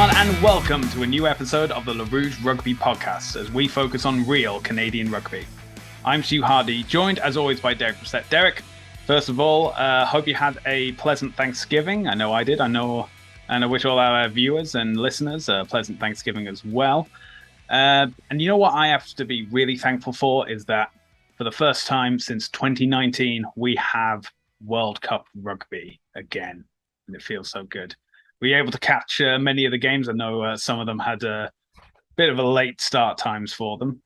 everyone, and welcome to a new episode of the Rouge Rugby podcast as we focus on real Canadian rugby. I'm Stu Hardy, joined as always by Derek. Derek, first of all, hope you had a pleasant Thanksgiving. I know I did. And I wish all our viewers and listeners a pleasant Thanksgiving as well. And you know what I have to be really thankful for is that for the first time since 2019, we have World Cup rugby again. And it feels so good. Were you able to catch many of the games? I know some of them had a bit of a late start times for them.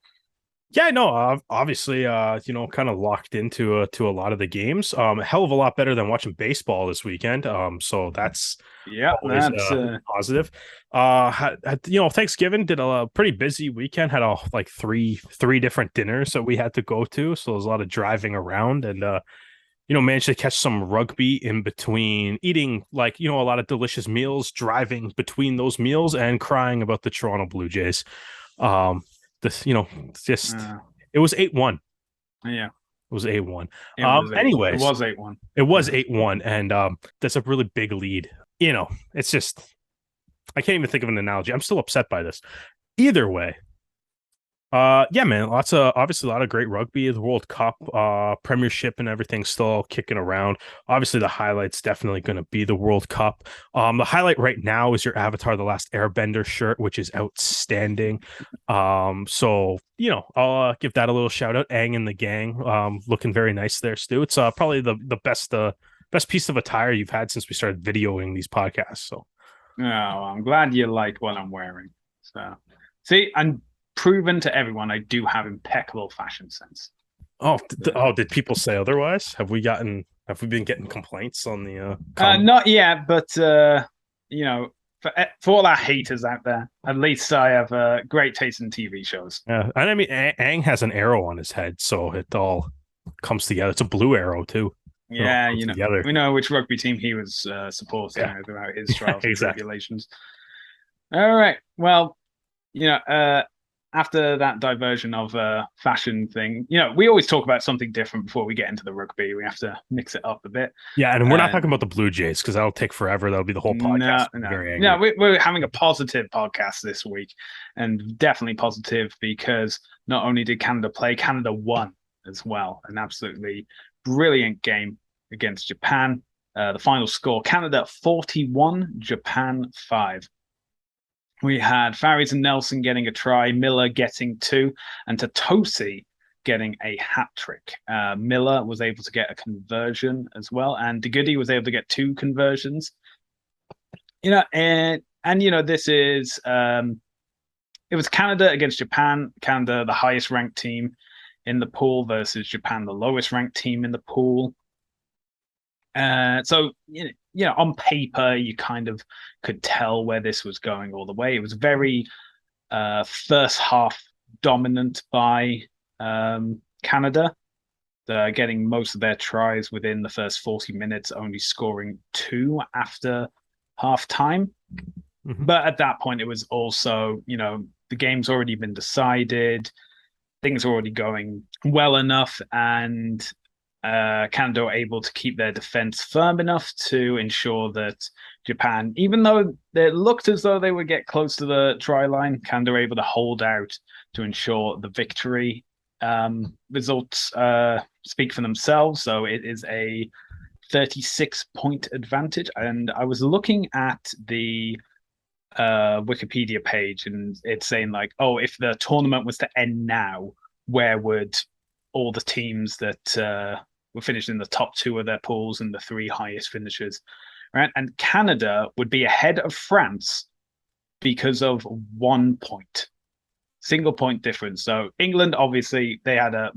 Yeah, no, obviously, kind of locked into to a lot of the games. A hell of a lot better than watching baseball this weekend. So that's always positive. Thanksgiving did a pretty busy weekend. Had three different dinners that we had to go to. So there's a lot of driving around and managed to catch some rugby in between eating a lot of delicious meals, driving between those meals and crying about the Toronto Blue Jays. It was 8-1. Yeah. It was 8-1. Anyways, it was 8-1. It was 8-1. And that's a really big lead. It's just, I can't even think of an analogy. I'm still upset by this. Either way. Yeah, man, obviously a lot of great rugby. The World Cup, Premiership and everything still kicking around. Obviously the highlight's definitely going to be the World Cup. The highlight right now is your Avatar: The Last Airbender shirt, which is outstanding. So I'll give that a little shout out. Aang and the gang, looking very nice there, Stu. It's probably the best piece of attire you've had since we started videoing these podcasts. So, I'm glad you like what I'm wearing. So, see, and proven to everyone I do have impeccable fashion sense. Did people say otherwise? Have we been getting complaints on the not yet, but for all our haters out there, at least I have great taste in TV shows. Yeah, and I mean Aang has an arrow on his head, so it all comes together. It's a blue arrow too. Yeah, we know which rugby team he was supporting throughout his trials and tribulations. All right, well, after that diversion of fashion thing, we always talk about something different before we get into the rugby. We have to mix it up a bit. Yeah, and we're not talking about the Blue Jays because that'll take forever. That'll be the whole podcast. No, we're having a positive podcast this week, and definitely positive because not only did Canada play, Canada won as well. An absolutely brilliant game against Japan. The final score, Canada 41, Japan 5. We had Farries and Nelson getting a try, Miller getting 2, and Tuttosi getting a hat trick. Miller was able to get a conversion as well, and DeGoody was able to get 2 conversions. This is it was Canada against Japan. Canada, the highest ranked team in the pool, versus Japan, the lowest ranked team in the pool. On paper, you kind of could tell where this was going all the way. It was very first half dominant by Canada. They're getting most of their tries within the first 40 minutes, only scoring 2 after half time. Mm-hmm. But at that point, it was also, the game's already been decided. Things are already going well enough, and Canada were able to keep their defense firm enough to ensure that Japan, even though it looked as though they would get close to the try line, Canada were able to hold out to ensure the victory. Results speak for themselves. So it is a 36-point advantage. And I was looking at the Wikipedia page, and it's saying if the tournament was to end now, where would all the teams that were finished in the top 2 of their pools and the 3 highest finishers, right? And Canada would be ahead of France because of 1 point, single point difference. So England, obviously, they had a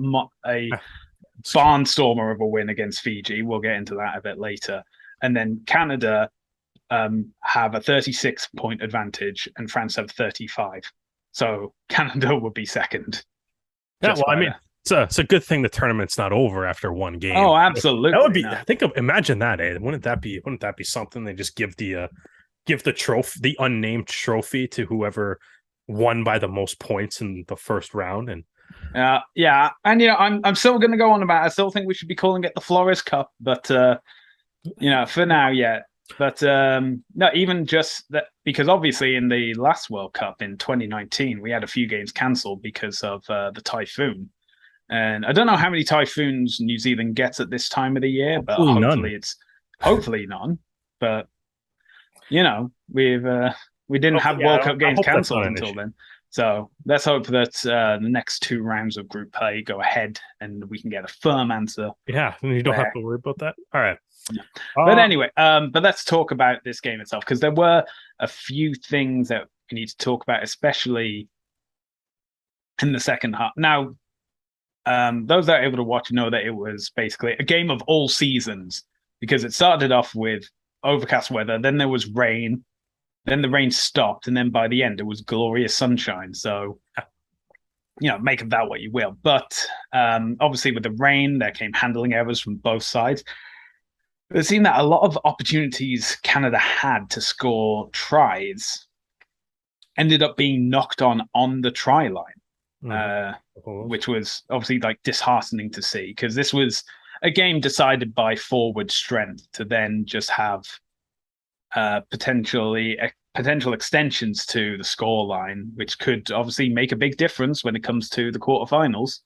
barnstormer of a win against Fiji. We'll get into that a bit later. And then Canada have a 36-point advantage, and France have 35. So Canada would be second. Yeah, well, I mean, it's a good thing the tournament's not over after one game. Oh, absolutely. That would be. I think. Imagine that. Wouldn't that be something? They just give the trophy, the unnamed trophy, to whoever won by the most points in the first round. And yeah, and I'm still going to go on about it. I still think we should be calling it the Flores Cup, but for now, yeah. But no, even just that, because obviously in the last World Cup in 2019, we had a few games cancelled because of the typhoon. And I don't know how many typhoons New Zealand gets at this time of the year, but Hopefully none. hopefully none. But we didn't Hopefully, have yeah, World Cup I games hope that's not cancelled an until issue. then. So let's hope that the next two rounds of group play go ahead and we can get a firm answer Yeah, you don't have where. to worry about that. All right. No. But Uh, anyway, but let's talk about this game itself because there were a few things that we need to talk about, especially in the second half. Now, those that are able to watch know that it was basically a game of all seasons because it started off with overcast weather, then there was rain, then the rain stopped, and then by the end it was glorious sunshine. So, make of that what you will. But obviously, with the rain, there came handling errors from both sides. It seemed that a lot of opportunities Canada had to score tries ended up being knocked on the try line, mhm. uh, which was obviously like disheartening to see because this was a game decided by forward strength to then just have potential extensions to the score line, which could obviously make a big difference when it comes to the quarterfinals,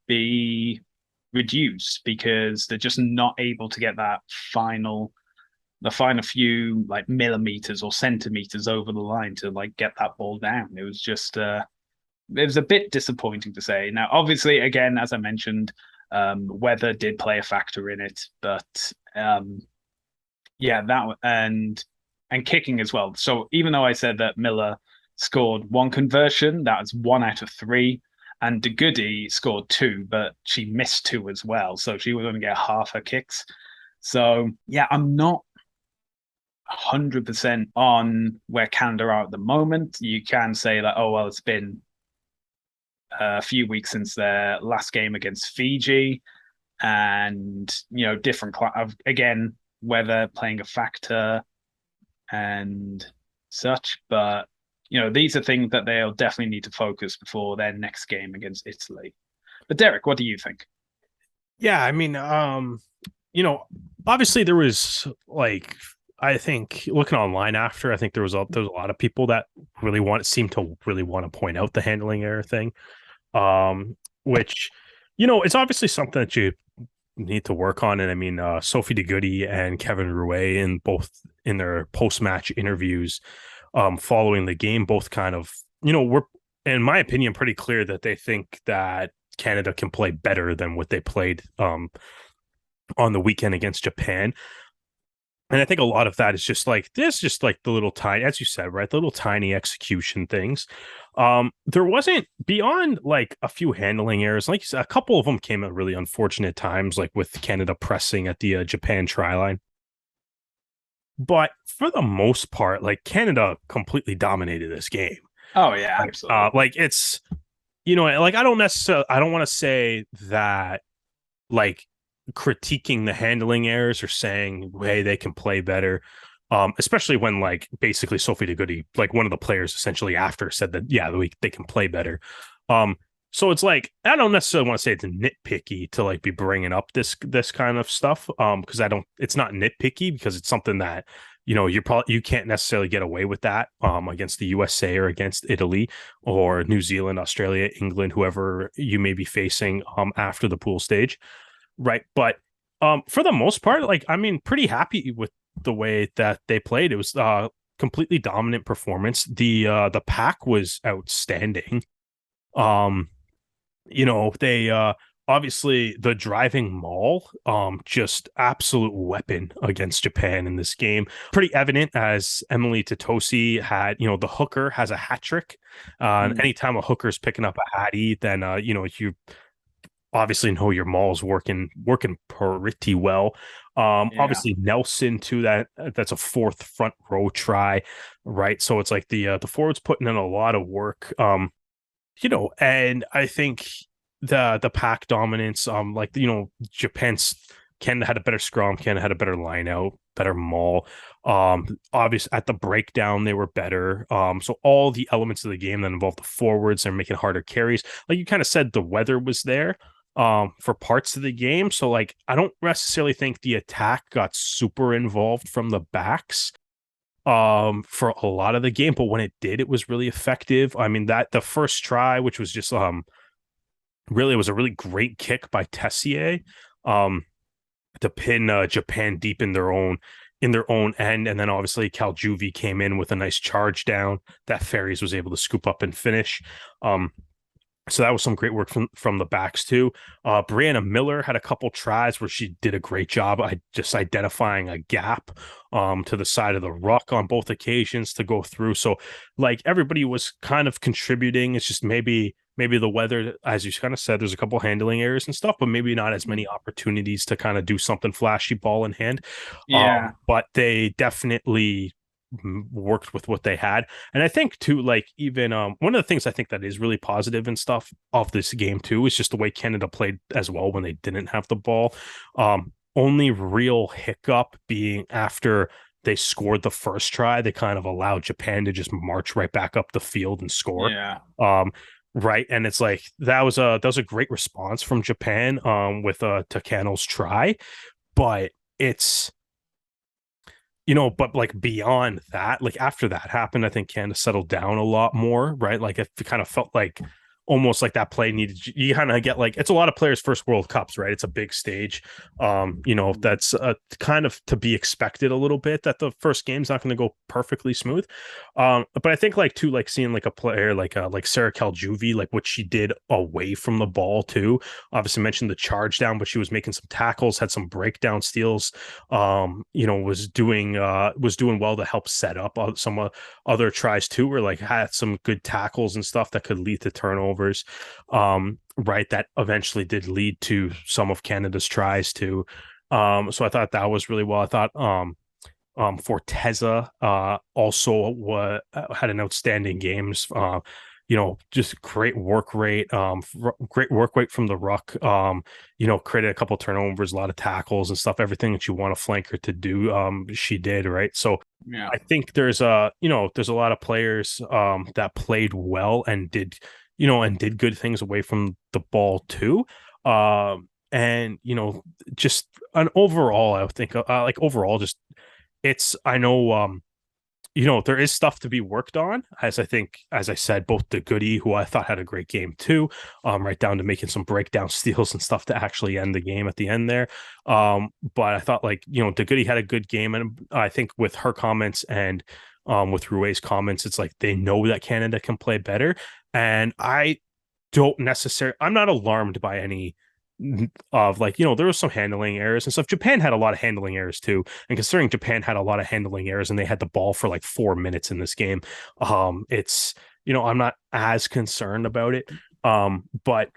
be reduced because they're just not able to get the final few like millimeters or centimeters over the line to like get that ball down. It was just it was a bit disappointing to say. Now, obviously, again, as I mentioned, weather did play a factor in it, but yeah, that and kicking as well. So even though I said that Miller scored one conversion, that was 1 out of 3, and De Goody scored two, but she missed two as well, so she was going to get half her kicks. So yeah, I'm not 100% on where Canada are at the moment. You can say that, oh well, it's been a few weeks since their last game against Fiji, and different again weather playing a factor and such. But these are things that they'll definitely need to focus before their next game against Italy. But Derek, what do you think? Yeah, I mean, you know, obviously there was like I think looking online after, I think there was a lot of people that seem to really want to point out the handling error thing. Which, it's obviously something that you need to work on. And I mean, Sophie De Goody and Kevin Rouet in both in their post-match interviews following the game, both kind of, were, in my opinion, pretty clear that they think that Canada can play better than what they played on the weekend against Japan. And I think a lot of that is just like this, just like the little tiny, as you said, right? The little tiny execution things. There wasn't beyond like a few handling errors. Like you said, a couple of them came at really unfortunate times, like with Canada pressing at the Japan try line. But for the most part, like Canada completely dominated this game. Oh yeah, absolutely. Like it's, like I don't want to say that like critiquing the handling errors or saying, hey, they can play better. Especially when like basically Sophie De Goody, like one of the players essentially after said that, yeah, they can play better. So it's like, I don't necessarily want to say it's nitpicky to like be bringing up this kind of stuff. Because it's not nitpicky because it's something that, you can't necessarily get away with that against the USA or against Italy or New Zealand, Australia, England, whoever you may be facing after the pool stage. Right. But for the most part, like, I mean, pretty happy with the way that they played. It was completely dominant performance. The pack was outstanding. Um, they obviously the driving maul, just absolute weapon against Japan in this game. Pretty evident as Emily Tuttosi had, the hooker has a hat trick. And anytime a hooker's picking up a hatty, then you obviously know your maul's working pretty well. Yeah. Obviously Nelson too, that's a fourth front row try, right? So it's like the forwards putting in a lot of work. And I think the pack dominance, like Japan's Canada had a better scrum, Canada had a better line out, better maul. Obviously at the breakdown they were better. So all the elements of the game that involve the forwards, they're making harder carries. Like you kind of said, the weather was there for parts of the game. So like I don't necessarily think the attack got super involved from the backs. for a lot of the game, but when it did, it was really effective. I mean, that the first try, which was just really, it was a really great kick by Tessier um to pin Japan deep in their own end, and then obviously Caljuvi came in with a nice charge down that Ferries was able to scoop up and finish. So that was some great work from the backs too. Brianna Miller had a couple tries where she did a great job just identifying a gap to the side of the ruck on both occasions to go through. So like everybody was kind of contributing. It's just maybe the weather, as you kind of said, there's a couple handling errors and stuff, but maybe not as many opportunities to kind of do something flashy ball in hand. Yeah. But they definitely worked with what they had. And I think too, like even one of the things I think that is really positive and stuff of this game too is just the way Canada played as well when they didn't have the ball. Only real hiccup being after they scored the first try, they kind of allowed Japan to just march right back up the field and score. Yeah. Right. And it's like that was a great response from Japan with Takano's try, but it's but like beyond that, like after that happened, I think Canada settled down a lot more, right? Like it kind of felt like almost like that play needed, you kind of get like, it's a lot of players' first World Cups, right? It's a big stage. That's kind of to be expected a little bit that the first game's not going to go perfectly smooth. But I think like too, like seeing like a player like Sarah Caljuvi, like what she did away from the ball too. Obviously mentioned the charge down, but she was making some tackles, had some breakdown steals, was doing well to help set up some other tries too, where like had some good tackles and stuff that could lead to turnovers. Right, that eventually did lead to some of Canada's tries too. So I thought that was really well. I thought Forteza also had an outstanding games. Just great work rate, great work rate from the ruck. Created a couple turnovers, a lot of tackles and stuff. Everything that you want a flanker to do, she did, right? So Yeah. I think there's a lot of players that played well and did good things away from the ball too. And just an overall, I would think like overall, just I know there is stuff to be worked on, as I think, as I said, both the Goodie, who I thought had a great game too, right down to making some breakdown steals and stuff to actually end the game at the end there. But I thought like, the Goodie had a good game. And I think with her comments and with Rouge's comments, it's like they know that Canada can play better. And I'm not alarmed by any of like, there was some handling errors and stuff. Japan had a lot of handling errors too. And considering Japan had a lot of handling errors and they had the ball for like 4 minutes in this game, it's, I'm not as concerned about it. But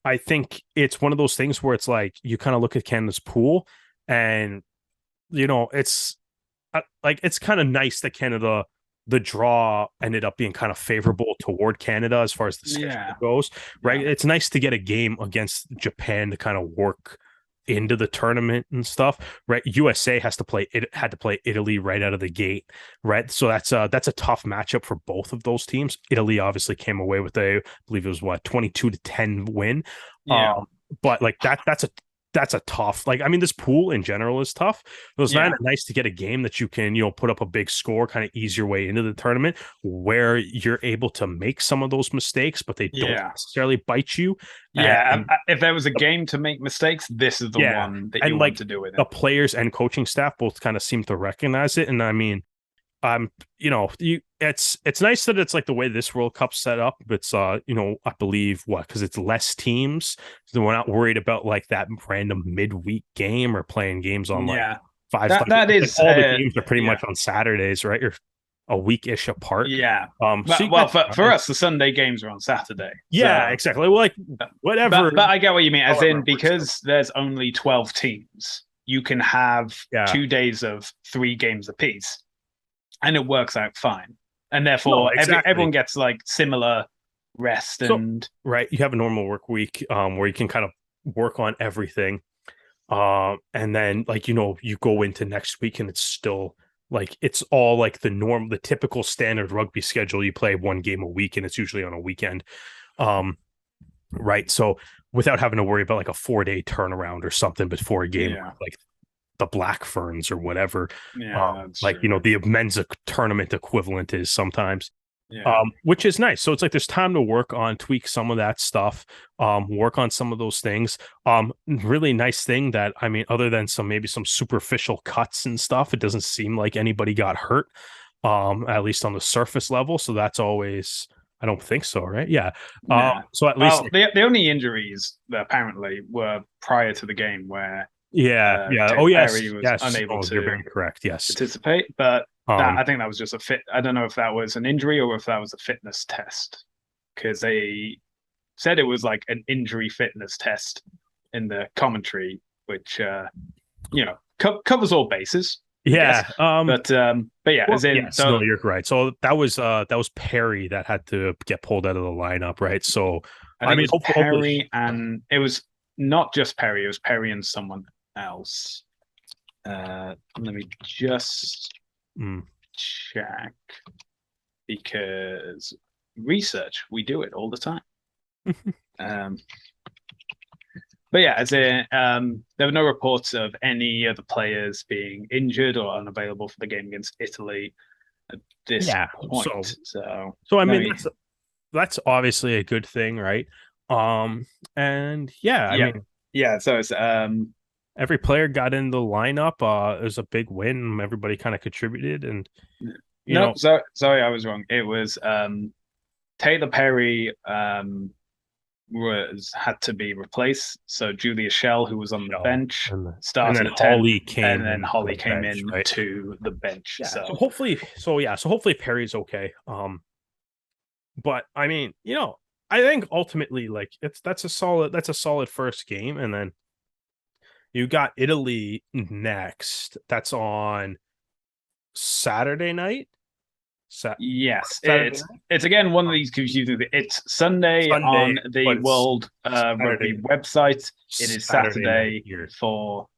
I think it's one of those things where it's like, you kind of look at Canada's pool and, it's like, it's kind of nice that the draw ended up being kind of favorable toward Canada as far as the schedule goes, right? Yeah. It's nice to get a game against Japan to kind of work into the tournament and stuff, right? USA had to play Italy right out of the gate, right? So that's a tough matchup for both of those teams. Italy obviously came away with I believe it was 22-10 win. Yeah. But like that's a tough, like, I mean, this pool in general is tough. It was nice to get a game that you can, put up a big score, kind of ease your way into the tournament where you're able to make some of those mistakes, but they don't necessarily bite you. Yeah. And if there was a game to make mistakes, this is the one that you want to do with it. The players and coaching staff both kind of seem to recognize it. And I mean, it's nice that it's like the way this World Cup's set up. It's I believe because it's less teams, so we're not worried about like that random midweek game or playing games on like five. That is all the games are pretty much on Saturdays, right? Or a week-ish apart. Yeah. So for us, the Sunday games are on Saturday. Yeah, so, exactly. Well, like whatever. But I get what you mean. As in, because there's only 12 teams, you can have 2 days of 3 games apiece. And it works out fine. And therefore, everyone gets like similar rest and right. You have a normal work week where you can kind of work on everything. And then like, you go into next week and it's still like, it's all like the typical standard rugby schedule. You play 1 game a week and it's usually on a weekend. Right. So without having to worry about like a 4-day turnaround or something before a game, like the Black Ferns or whatever, Yeah, that's like true. the men's tournament equivalent is sometimes. Yeah. Which is nice. So it's like there's time to work on tweak some of that stuff, work on some of those things. Really nice thing that I mean, other than maybe some superficial cuts and stuff, it doesn't seem like anybody got hurt, at least on the surface level. So that's always, I don't think so, right? Yeah. Yeah. So at least, Well, the only injuries that apparently were prior to the game where yeah. Oh Taylor Perry yes, was yes. unable Oh, you're to very correct. Yes. participate, but that Um, I think that was just a fit. I don't know if that was an injury or if that was a fitness test because they said it was like an injury fitness test in the commentary, which covers all bases, I guess. yeah. But yeah, Well, as in yes, no, you're right. So that was Perry that had to get pulled out of the lineup, right? So I I think it mean, was hopefully, Perry and it was not just Perry, it was Perry and someone else. Let me just mm, check because research, we do it all the time. Um, but yeah, as in, there were no reports of any of the players being injured or unavailable for the game against Italy at this yeah. point. So So I let mean, me, that's obviously a good thing, right? And yeah, I yeah, mean, yeah. So it's every player got in the lineup. It was a big win. Everybody kind of contributed, and you no, know, sorry, I was wrong. It was Taylor Perry was had to be replaced. So Julia Shell, who was on the Shell bench, and started then at 10, Holly and came then in to Holly the came bench, in right? to the bench. Yeah. So So hopefully Perry's okay. But I mean, I think ultimately, like that's a solid first game, and then you got Italy next. That's on Saturday night. yes, Saturday it's night, it's again one of these confusing things. It's Sunday Sunday, on the but it's World Saturday Rugby website. It is Saturday night Saturday here. for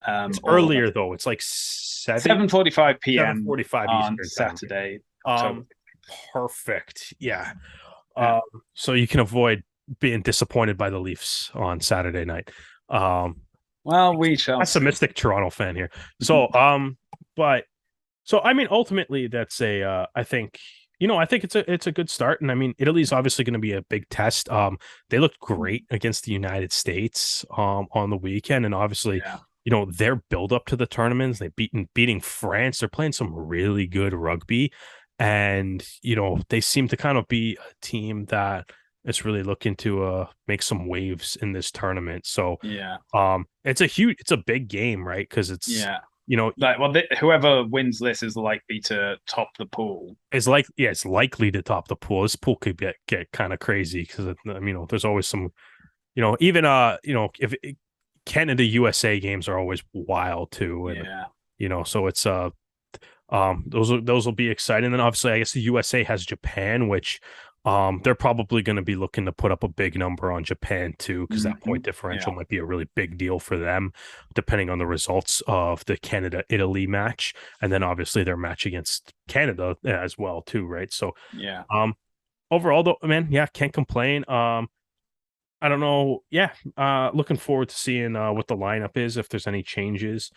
It's or earlier though. It's like 7:45 seven p.m. forty five on Eastern time. Saturday, October. Um, Perfect. Yeah. Yeah. So you can avoid being disappointed by the Leafs on Saturday night. Um, Well, we shall see. pessimistic Toronto fan here. But so I mean, ultimately, that's I think I think it's a good start, and I mean, Italy's obviously going to be a big test. They looked great against the United States on the weekend, and obviously, Yeah. their build up to the tournaments, they beating France. They're playing some really good rugby, and they seem to kind of be a team that is really looking to make some waves in this tournament. So, Yeah. it's a big game, right? Because it's Yeah. you know Like, well, whoever wins this is likely to top the pool. it's likely to top the pool. This pool could get kind of crazy because I mean, there's always some, even if Canada USA games are always wild too, and Yeah. so it's those will be exciting. And obviously, I guess the USA has Japan, which they're probably going to be looking to put up a big number on Japan too, because that point differential Yeah. might be a really big deal for them, depending on the results of the Canada Italy match, and then obviously their match against Canada as well too, right? So, Yeah. overall though, man, yeah, can't complain. I don't know. Yeah. Looking forward to seeing what the lineup is, if there's any changes.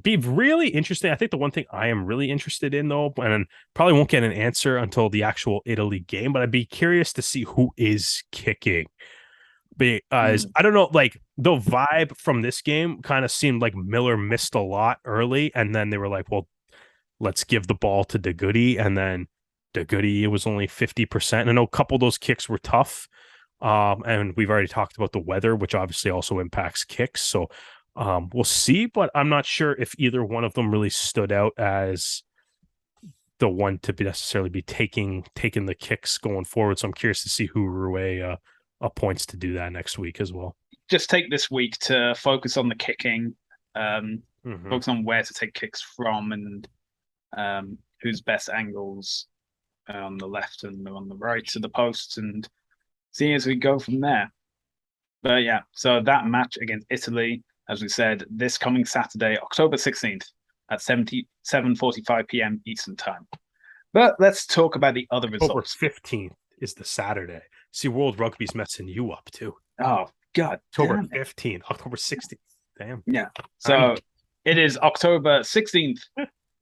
Be really interesting. I think the one thing I am really interested in though, and probably won't get an answer until the actual Italy game, but I'd be curious to see who is kicking. Because I don't know, like the vibe from this game kind of seemed like Miller missed a lot early, and then they were like, well, let's give the ball to DeGoody, and then DeGoody, it was only 50%. I know a couple of those kicks were tough. And we've already talked about the weather, which obviously also impacts kicks. So we'll see, but I'm not sure if either one of them really stood out as the one to be necessarily be taking the kicks going forward. So I'm curious to see who Rue appoints to do that next week as well. Just take this week to focus on the kicking, focus on where to take kicks from and whose best angles on the left and on the right to the posts and see as we go from there. But yeah, so that match against Italy, as we said, this coming Saturday, October 16th at 7:45 p.m. Eastern Time. But let's talk about the other October results. 15th is the Saturday. See, World Rugby's messing you up too. Oh, God. October 15th, October 16th. Damn. Yeah. So, It is October 16th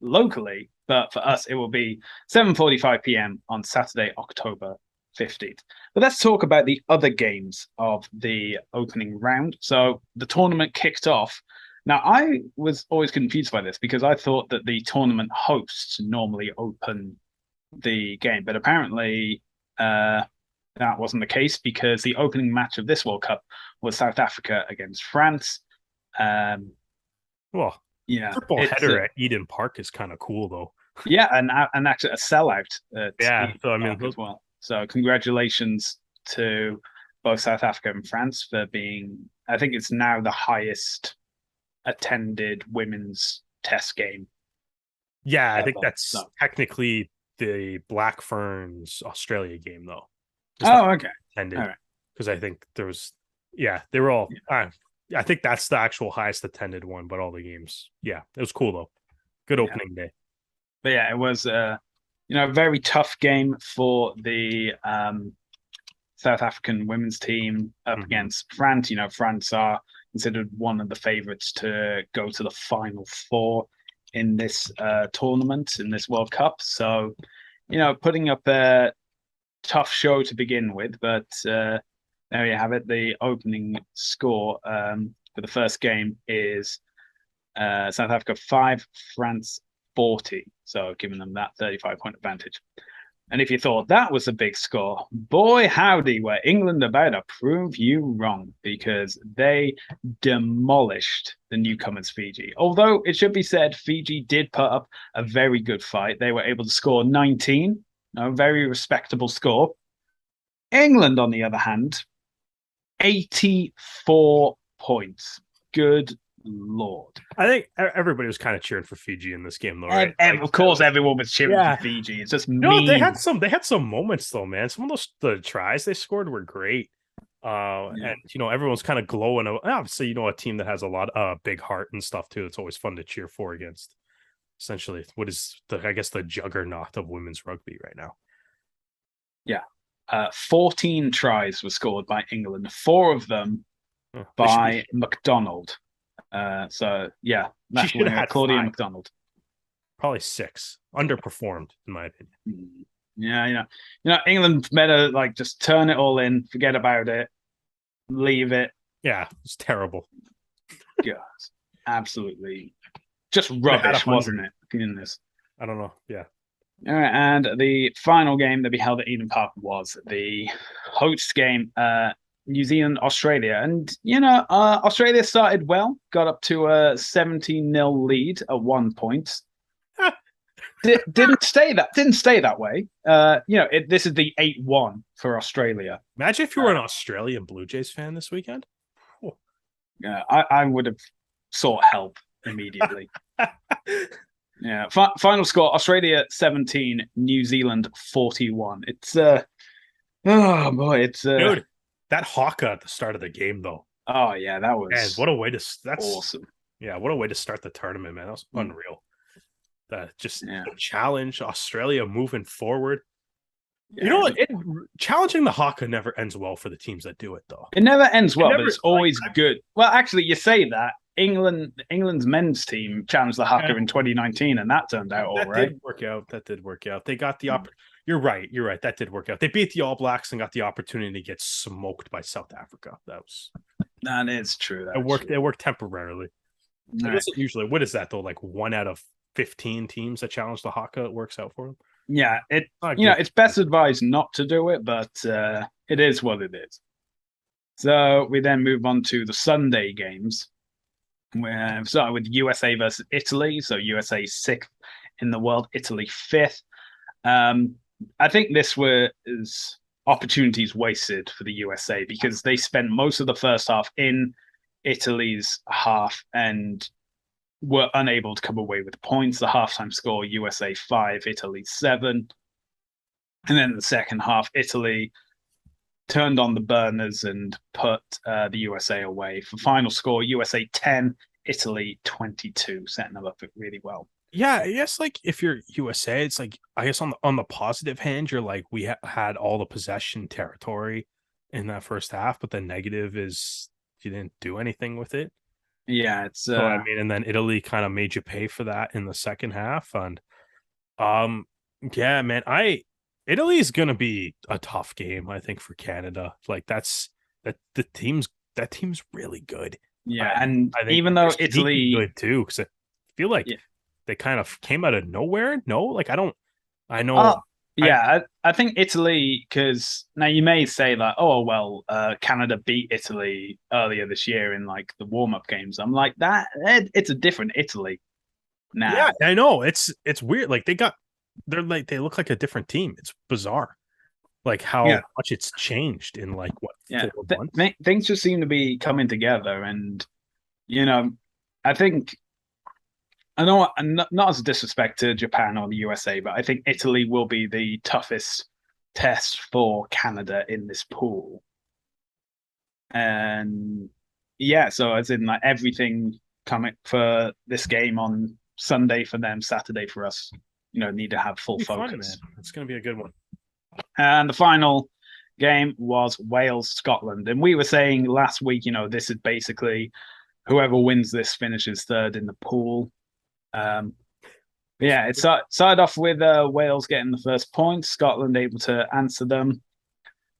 locally, but for us, it will be 7:45 p.m. on Saturday, October 15th. But let's talk about the other games of the opening round. So the tournament kicked off. Now, I was always confused by this because I thought that the tournament hosts normally open the game, but apparently that wasn't the case because the opening match of this World Cup was South Africa against France. Um, Well, yeah, triple header at Eden Park is kind of cool, though. Yeah, and actually a sellout at Yeah, so I mean, Park as well. So congratulations to both South Africa and France for being. I think it's now the highest attended women's test game. yeah, I think Ever. that's So. technically the Black Ferns Australia game, though. Oh, okay. Attended All right. because I think there was, yeah, they were all. I think that's the actual highest attended one, but all the games, yeah, it was cool though. Good opening day. But yeah, it was a very tough game for the South African women's team up against France. France are considered one of the favorites to go to the final four in this tournament, in this World Cup. So, putting up a tough show to begin with, but there you have it. The opening score for the first game is South Africa 5, France 40. So giving them that 35-point advantage. And if you thought that was a big score, boy howdy, were England about to prove you wrong because they demolished the newcomers Fiji. Although it should be said, Fiji did put up a very good fight. They were able to score 19, a very respectable score. England, on the other hand, 84 points. Good Lord. I think everybody was kind of cheering for Fiji in this game, though, right? Of course, everyone was cheering for Fiji. It's just mean. They had some moments though, man. Some of those the tries they scored were great. And everyone's kind of glowing. Obviously, a team that has a lot big heart and stuff too. It's always fun to cheer for against. Essentially, what is the juggernaut of women's rugby right now? Yeah. 14 tries were scored by England, 4 of them by McDonald. So yeah, that's Claudia McDonald. Probably 6. Underperformed, in my opinion. Yeah, England better just turn it all in, forget about it, leave it. Yeah, it's terrible. Yeah, absolutely, just rubbish, wasn't it? In this, I don't know. Yeah. All right, and the final game that we held at Eden Park was the host game, New Zealand, Australia. And, Australia started well, got up to a 17-0 lead at one point. Didn't stay that way. This is the 8-1 for Australia. Imagine if you were an Australian Blue Jays fan this weekend. Oh. Yeah, I would have sought help immediately. Yeah. Final score: Australia 17, New Zealand 41. It's oh boy, it's dude. That haka at the start of the game, though. Oh yeah, that was. Man, what a way to. That's awesome. Yeah, what a way to start the tournament, man. That was unreal. The challenge, Australia moving forward. Yeah. Challenging the haka never ends well for the teams that do it, though. It never ends well, but it's always good. Well, actually, you say that. England's men's team challenged the haka in 2019, and that turned out all right. That did work out. They got the You're right. That did work out. They beat the All Blacks and got the opportunity to get smoked by South Africa. That is true. It worked. It worked temporarily. It doesn't usually. What is that though? Like 1 out of 15 teams that challenge the haka, it works out for them. Yeah, it's best advised not to do it, but it is what it is. So we then move on to the Sunday games. We started with USA versus Italy. So USA 6th in the world, Italy 5th. I think this was opportunities wasted for the USA because they spent most of the first half in Italy's half and were unable to come away with points. The halftime score, USA 5, Italy 7. And then the second half, Italy turned on the burners and put the USA away. For final score, USA 10, Italy 22, setting them up really well. Yeah, I guess if you're USA, it's I guess on the positive hand, you're we had all the possession territory in that first half, but the negative is you didn't do anything with it. Yeah, it's So I mean, and then Italy kind of made you pay for that in the second half. And um, yeah, man, Italy is gonna be a tough game, I think, for Canada. Like that team's really good. yeah, And and I think even they're though sneaky Italy, good too, because I feel like yeah, they kind of came out of nowhere. No, like I know oh I yeah, I think Italy, because now you may say that, oh well, Canada beat Italy earlier this year in like the warm-up games. I'm like that, it's a different Italy yeah, now. I know. It's weird. Like they look like a different team. It's bizarre. Like Yeah, how much it's changed in like what yeah, 4 months. things just seem to be coming together, and you know, I think I know not as a disrespect to Japan or the USA, but I think Italy will be the toughest test for Canada in this pool. And yeah, so as in like everything coming for this game on Sunday for them, Saturday for us, need to have full It'll be fun, man. focus. It's gonna be a good one. And the final game was Wales Scotland, and we were saying last week, this is basically whoever wins this finishes third in the pool. Um, yeah, it started off with Wales getting the first point, Scotland able to answer them.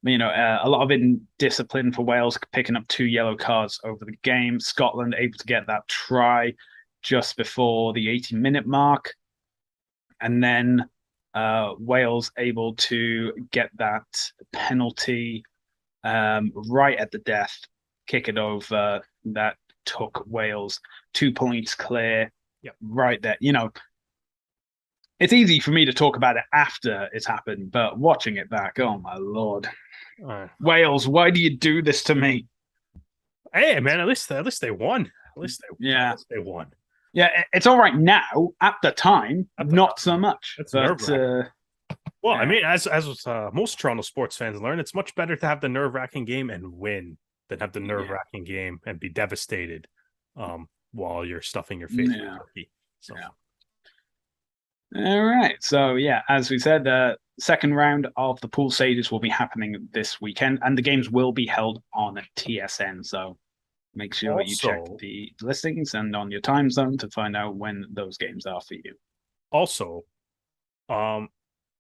A lot of indiscipline for Wales, picking up 2 yellow cards over the game. Scotland able to get that try just before the 80-minute mark. And then Wales able to get that penalty right at the death, kick it over. That took Wales 2 points clear Yep. right there. It's easy for me to talk about it after it's happened, but watching it back, oh my lord. Uh, Wales, why do you do this to me? hey, man, at least they won. At Yeah. least they won. Yeah, it's all right now. At the time, At the not so time, much. that's nerve But wracking. Well, I yeah, mean, as most Toronto sports fans learn, it's much better to have the nerve wracking game and win than have the nerve yeah, wracking game and be devastated while you're stuffing your face with yeah, turkey. So yeah. All right. So yeah, as we said, the second round of the pool stages will be happening this weekend, and the games will be held on TSN. So make sure you check also, the listings and on your time zone to find out when those games are for you. also, um,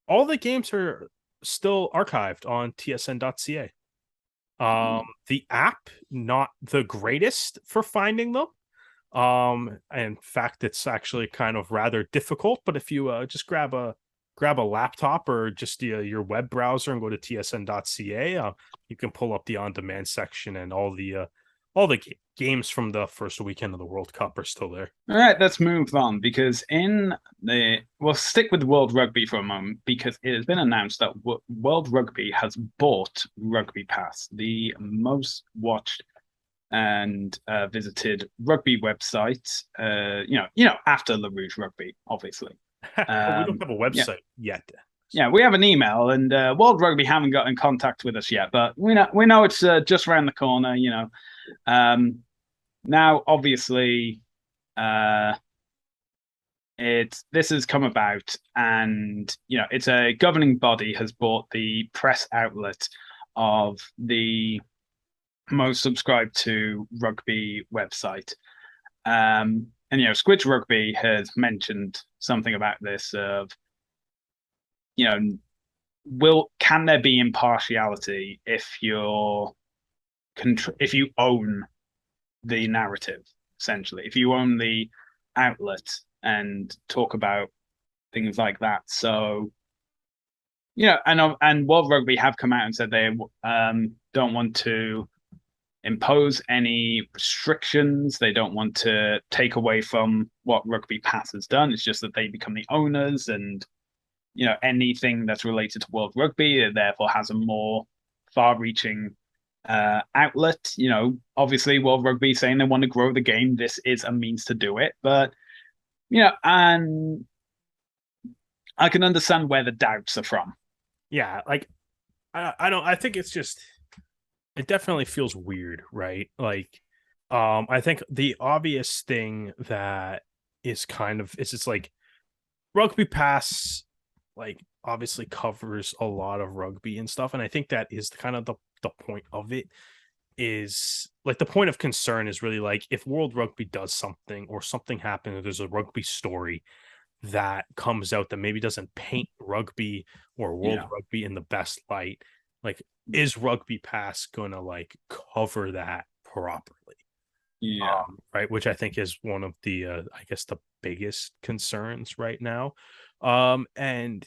all the games are still archived on tsn.ca. The app not the greatest for finding them. In fact, it's actually kind of rather difficult. But if you just grab a laptop or just your web browser and go to tsn.ca, you can pull up the on-demand section and all the games from the first weekend of the World Cup are still there. All right, let's move on because we'll stick with World Rugby for a moment because it has been announced that World Rugby has bought Rugby Pass, the most watched and visited rugby website. After the Rouge Rugby, obviously. We don't have a Yeah, website yet. yeah, we have an email, and World Rugby haven't got in contact with us yet, but we know it's just around the corner. Now obviously uh this has come about, and it's a governing body has bought the press outlet of the most subscribed to rugby website. And Squidge Rugby has mentioned something about this of you know can there be impartiality if you own the narrative, essentially, if you own the outlet and talk about things like that. So and World Rugby have come out and said they don't want to impose any restrictions. They don't want to take away from what Rugby Pass has done. It's just that they become the owners, and anything that's related to World Rugby, it therefore has a more far-reaching outlet. Obviously, World Rugby saying they want to grow the game. This is a means to do it, but and I can understand where the doubts are from. Yeah, like I don't. I think it's just it definitely feels weird, right? Like, I think the obvious thing that is kind of it's just like Rugby Pass, like obviously covers a lot of rugby and stuff, and I think that is kind of the point of it. is like the point of concern is really like if World Rugby does something or something happens, or there's a rugby story that comes out that maybe doesn't paint rugby or World Yeah. Rugby in the best light, like is Rugby Pass gonna like cover that properly? Yeah. Right, which I think is one of the I guess the biggest concerns right now. And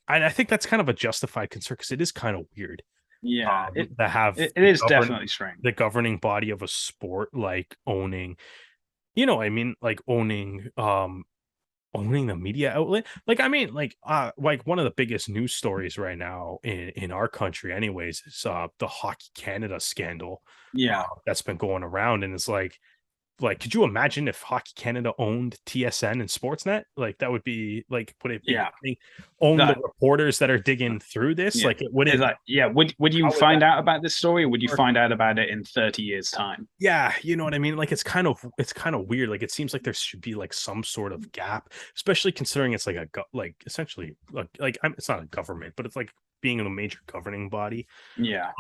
I think that's kind of a justified concern because it is kind of weird Yeah. to have It is definitely strange. the governing body of a sport like owning, you know, I mean, like owning the media outlet. Like, I mean, like one of the biggest news stories right now in our country, anyways, is the Hockey Canada scandal Yeah. that's been going around, and it's like, could you imagine if Hockey Canada owned TSN and Sportsnet? Like, that would be like, would it be Yeah. own the That reporters that are digging through this? yeah. Like, it would Is it? that yeah? Would you How would that find out about this story, or would you work? find out about it in 30 years' time? Yeah, you know what I mean? Like it's kind of weird. Like it seems like there should be like some sort of gap, especially considering it's like like essentially it's not a government, but it's like being in a major governing body. Yeah.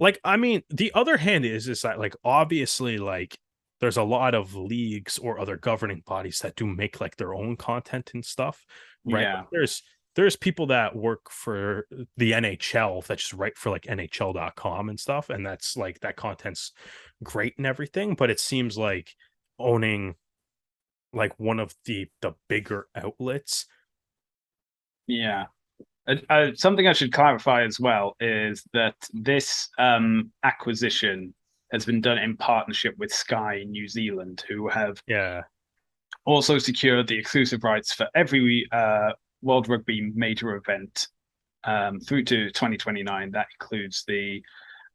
Like I mean, the other hand is that like obviously like there's a lot of leagues or other governing bodies that do make like their own content and stuff, right? Yeah. Like, there's people that work for the NHL that just write for like NHL.com and stuff, and that's like that content's great and everything, but it seems like owning like one of the bigger outlets. Yeah. Something I should clarify as well is that this acquisition has been done in partnership with Sky New Zealand, who have Yeah. also secured the exclusive rights for every World Rugby major event through to 2029. That includes the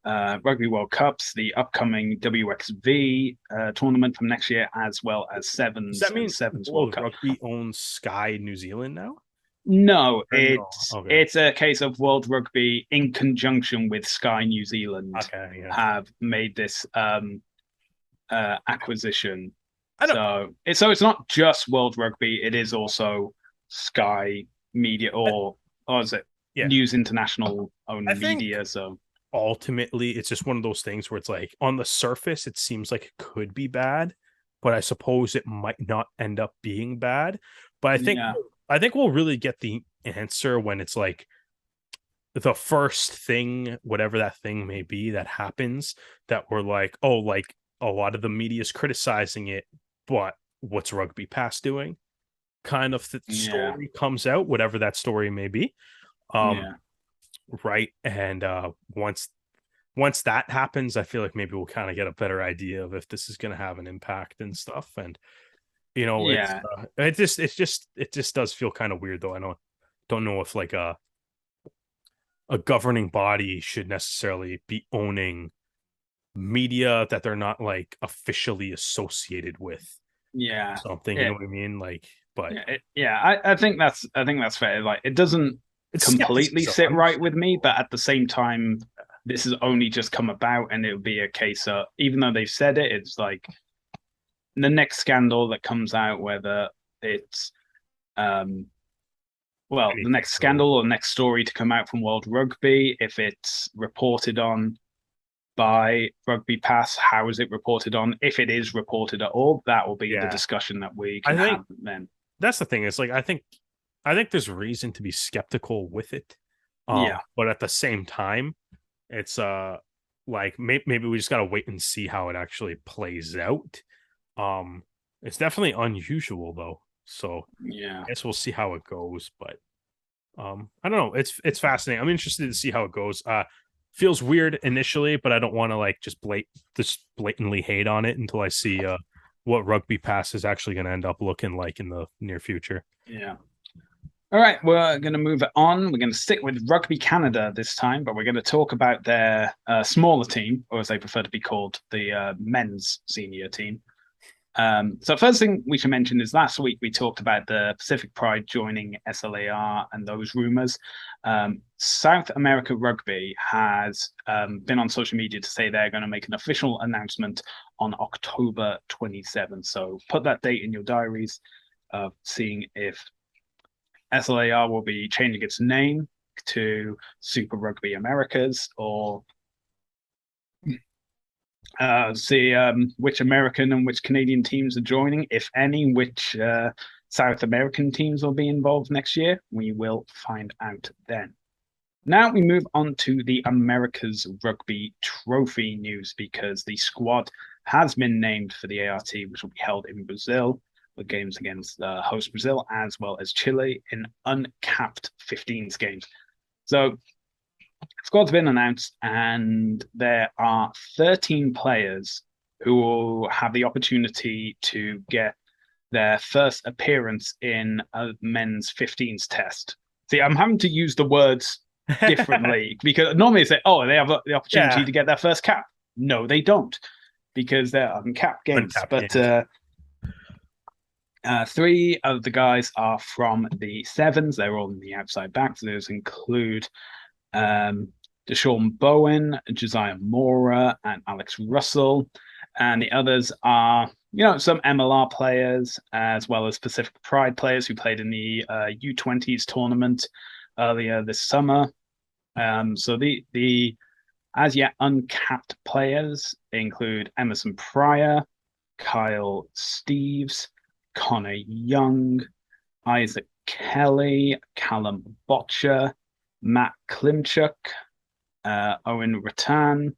Rugby World Cups, the upcoming WXV tournament from next year, as well as Does Sevens that and mean Sevens World World Cup. Rugby owns Sky New Zealand now? No, Or no? Okay. it's a case of World Rugby in conjunction with Sky New Zealand Okay, yeah. have made this acquisition. I don't So it's not just World Rugby; it is also Sky Media or is it yeah. News International I owned think media? So ultimately it's just one of those things where it's like on the surface it seems like it could be bad, but I suppose it might not end up being bad. But yeah, I think we'll really get the answer when it's like the first thing, whatever that thing may be that happens, that we're like, oh, like a lot of the media is criticizing it, but what's Rugby Pass doing? Kind of the yeah, story comes out, whatever that story may be. Um, yeah, right. And once that happens, I feel like maybe we'll kind of get a better idea of if this is going to have an impact and stuff. And you know, yeah, it just does feel kind of weird though. I don't know if like a governing body should necessarily be owning media that they're not like officially associated with yeah, something. You yeah, know what I mean? Like, but yeah. I think that's fair. Like, it doesn't it's completely skepticism. sit I'm right just with me, but at the same time, this has only just come about, and it would be a case of even though they've said it, it's like the next scandal that comes out, whether it's um the anything next really. scandal or the next story to come out from World Rugby, if it's reported on by Rugby Pass, how is it reported on? If it is reported at all, that will be the Yeah, discussion that we I can think have then. that's the thing. Is like I think there's reason to be skeptical with it, Yeah, but at the same time, it's like maybe we just gotta wait and see how it actually plays out. Um, it's definitely unusual though, so yeah, I guess we'll see how it goes. But I don't know. It's fascinating. I'm interested to see how it goes. Feels weird initially, but I don't want to like just blatantly hate on it until I see what Rugby Pass is actually going to end up looking like in the near future. yeah. All right, we're going to move it on. We're going to stick with Rugby Canada this time, but we're going to talk about their smaller team, or as they prefer to be called, the men's senior team. So first thing we should mention is last week we talked about the Pacific Pride joining SLAR and those rumors. South America Rugby has been on social media to say they're going to make an official announcement on October 27th. So put that date in your diaries of seeing if SLAR will be changing its name to Super Rugby Americas or See which American and which Canadian teams are joining, if any, which South American teams will be involved next year. We will find out then. Now we move on to the Americas Rugby Trophy news because the squad has been named for the ART, which will be held in Brazil with games against host Brazil as well as Chile in uncapped 15s games. So squad's been announced, and there are 13 players who will have the opportunity to get their first appearance in a men's 15s test. See, I'm having to use the words differently because normally they say, oh, they have the opportunity Yeah, to get their first cap. No, they don't because they're uncapped games. uncapped But games. three of the guys are from the sevens. They're all in the outside backs. Those include Deshaun Bowen, Josiah Mora, and Alex Russell. And the others are, some MLR players as well as Pacific Pride players who played in the U20s tournament earlier this summer. So the as yet uncapped players include Emerson Pryor, Kyle Steves, Connor Young, Isaac Kelly, Callum Botcher, Matt Klimchuk, Owen Rattan,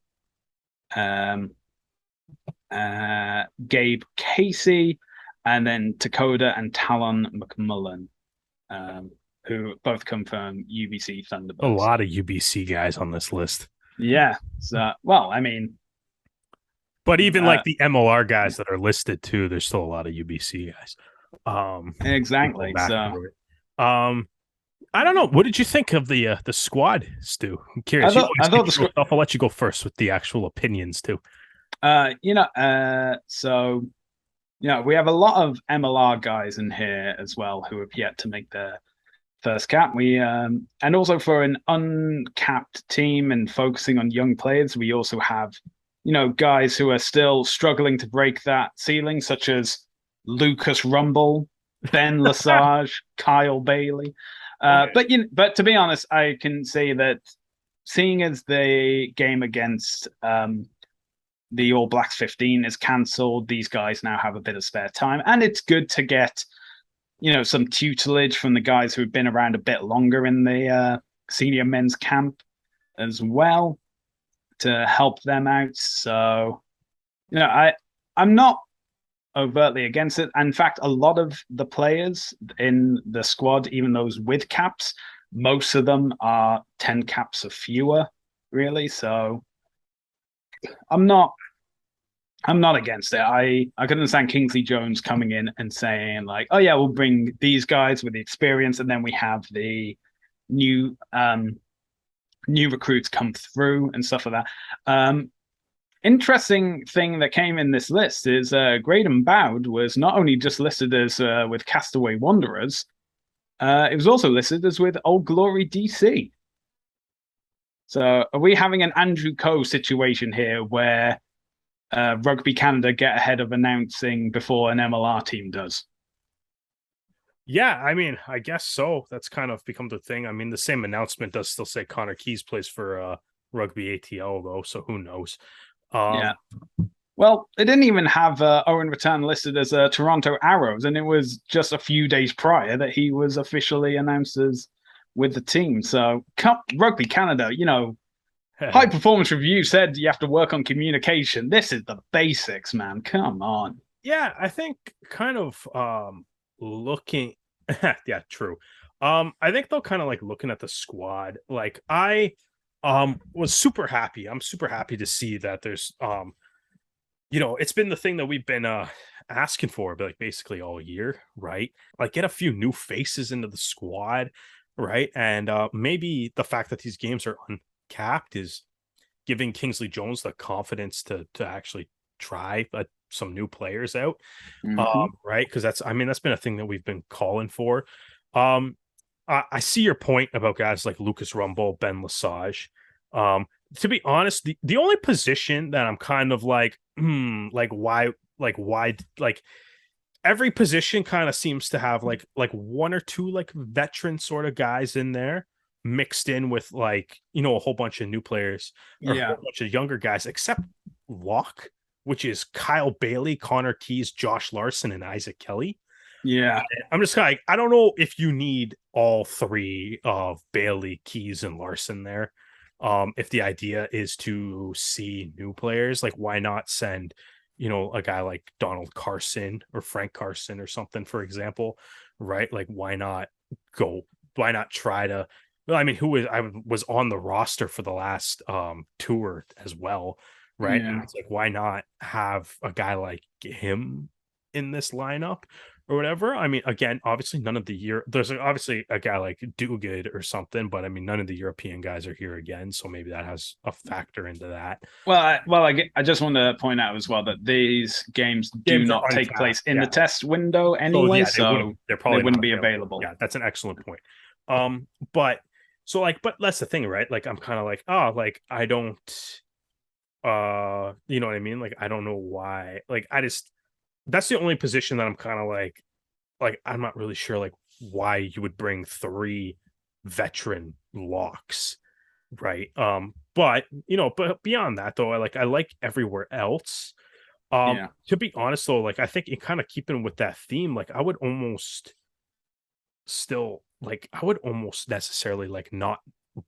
Gabe Casey, and then Takoda and Talon McMullen, who both come from UBC A Thunderbirds. lot of UBC guys on this list. Yeah. So, well, I mean, but even like the MLR guys that are listed too, there's still a lot of UBC guys. Exactly. So, I don't know. What did you think of the squad, Stu? I'm curious. I thought the squad. I'll let you go first with the actual opinions too. So we have a lot of MLR guys in here as well who have yet to make their first cap. We and also for an uncapped team and focusing on young players, we also have guys who are still struggling to break that ceiling, such as Lucas Rumble, Ben Lesage, Kyle Bailey. But to be honest, I can say that seeing as the game against the All Blacks 15 is cancelled, these guys now have a bit of spare time, and it's good to get some tutelage from the guys who've been around a bit longer in the senior men's camp as well to help them out. So I'm not overtly against it. In fact, a lot of the players in the squad, even those with caps, most of them are 10 caps or fewer, really. So I'm not against it. I can understand Kingsley Jones coming in and saying like, oh yeah, we'll bring these guys with the experience, and then we have the new recruits come through and stuff like that. Interesting thing that came in this list is Graydon Bowd was not only just listed as with Castaway Wanderers, it was also listed as with Old Glory DC. So are we having an Andrew Coe situation here where Rugby Canada get ahead of announcing before an MLR team does? Yeah, I mean, I guess so. That's kind of become the thing. I mean, the same announcement does still say Connor Keys plays for Rugby ATL, though, so who knows? Yeah. Well, they didn't even have Owen Rattan listed as Toronto Arrows, and it was just a few days prior that he was officially announced as with the team. So Rugby Canada, High Performance Review said you have to work on communication. This is the basics, man. Come on. Yeah, I think kind of looking yeah, true. I think they'll kind of like looking at the squad. Like I was super happy. I'm super happy to see that there's it's been the thing that we've been asking for like basically all year, right? Like get a few new faces into the squad, right? And maybe the fact that these games are uncapped is giving Kingsley Jones the confidence to actually try some new players out, right? Because that's been a thing that we've been calling for. I see your point about guys like Lucas Rumble, Ben Lesage. To be honest, the only position that I'm kind of like why every position kind of seems to have like one or two like veteran sort of guys in there mixed in with like a whole bunch of new players or a whole bunch of younger guys, except lock, which is Kyle Bailey, Connor Keys, Josh Larson, and Isaac Kelly. Yeah. I'm just like, I don't know if you need all three of Bailey, Keys, and Larson there. If the idea is to see new players, like why not send, a guy like Donald Carson or Frank Carson or something, for example, right? Like why not try to, well, I mean, I was on the roster for the last tour as well, right? And Yeah. it's like, why not have a guy like him in this lineup or whatever? I mean, again, obviously there's obviously a guy like Duguid or something, but I mean, none of the European guys are here again, so maybe that has a factor into that. I just want to point out as well that these games do Games are not take uncapped, place in yeah. the test window So anyway, yeah, so they're they probably wouldn't not be available. Yeah, that's an excellent point. But so like, but that's the thing, right? Like I'm kind of like, oh, like I don't you know what I mean? Like I don't know why. Like I just that's the only position that I'm kind of like I'm not really sure like why you would bring three veteran locks, right? But beyond that though, I like everywhere else. Yeah. To be honest though, like I think in kind of keeping with that theme, like I would almost necessarily like not